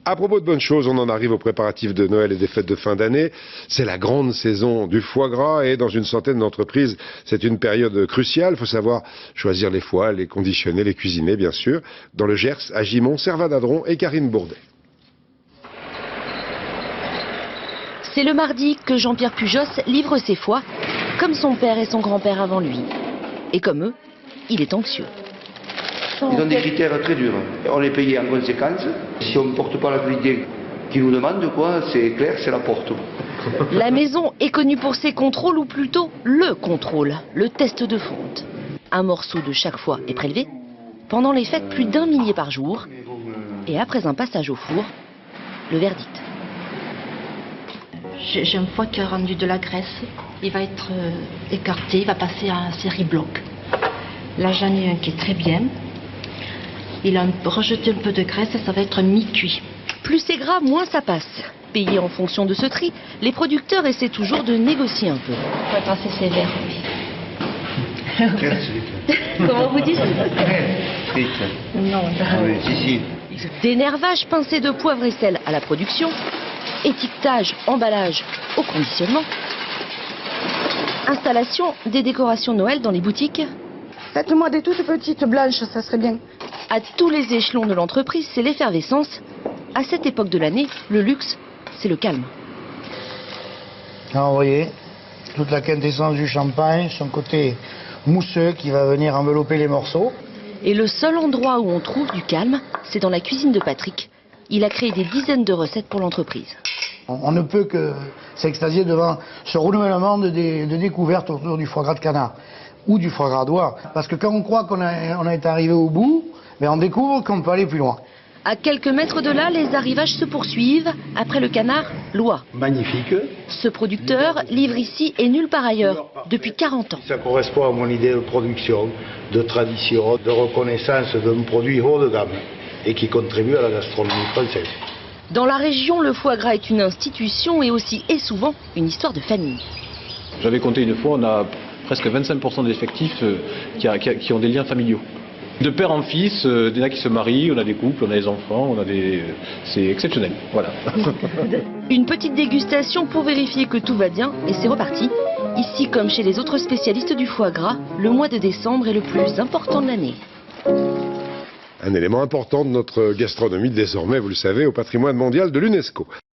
À propos de bonnes choses, on en arrive aux préparatifs de Noël et des fêtes de fin d'année. C'est la grande saison du foie gras et dans une centaine d'entreprises, c'est une période cruciale. Il faut savoir choisir les foies, les conditionner, les cuisiner, bien sûr. Dans le Gers, à Gimont, Servadadron et Karine Bourdet. C'est le mardi que Jean-Pierre Pujos livre ses foies, comme son père et son grand-père avant lui. Et comme eux, il est anxieux. Ils ont des critères très durs. On est payé en conséquence. Si on ne porte pas la qualité qu'ils nous demandent, c'est clair, c'est la porte. La maison est connue pour ses contrôles, ou plutôt le contrôle, le test de fonte. Un morceau de chaque foie est prélevé. Pendant les fêtes, plus d'1 millier par jour. Et après un passage au four, le verdict. J'ai un foie qui a rendu de la graisse. Il va être écarté, il va passer à série bloc. Là, j'en ai un qui est très bien. Il a rejeté un peu de graisse et ça va être mi-cuit. Plus c'est gras, moins ça passe. Payés en fonction de ce tri, les producteurs essaient toujours de négocier un peu. Il faut être assez sévère, oui. Comment vous dites? Non. Si. Dénervage, pincée de poivre et sel à la production, étiquetage, emballage au conditionnement, installation des décorations Noël dans les boutiques. Faites-moi des toutes petites blanches, ça serait bien. À tous les échelons de l'entreprise, c'est l'effervescence. À cette époque de l'année, le luxe, c'est le calme. Alors, vous voyez, toute la quintessence du champagne, son côté mousseux qui va venir envelopper les morceaux. Et le seul endroit où on trouve du calme, c'est dans la cuisine de Patrick. Il a créé des dizaines de recettes pour l'entreprise. On ne peut que s'extasier devant ce renouvellement de découvertes autour du foie gras de canard ou du foie gras d'oie. Parce que quand on croit qu'on est arrivé au bout, mais on découvre qu'on peut aller plus loin. À quelques mètres de là, les arrivages se poursuivent. Après le canard, l'oie. Magnifique. Ce producteur livre ici et nulle part ailleurs, depuis 40 ans. Ça correspond à mon idée de production, de tradition, de reconnaissance d'un produit haut de gamme et qui contribue à la gastronomie française. Dans la région, le foie gras est une institution et aussi et souvent une histoire de famille. J'avais compté une fois, on a presque 25% des effectifs qui ont des liens familiaux. De père en fils, il y en a qui se marient, on a des couples, on a des enfants, c'est exceptionnel, voilà. Une petite dégustation pour vérifier que tout va bien et c'est reparti. Ici, comme chez les autres spécialistes du foie gras, le mois de décembre est le plus important de l'année. Un élément important de notre gastronomie désormais, vous le savez, au patrimoine mondial de l'UNESCO.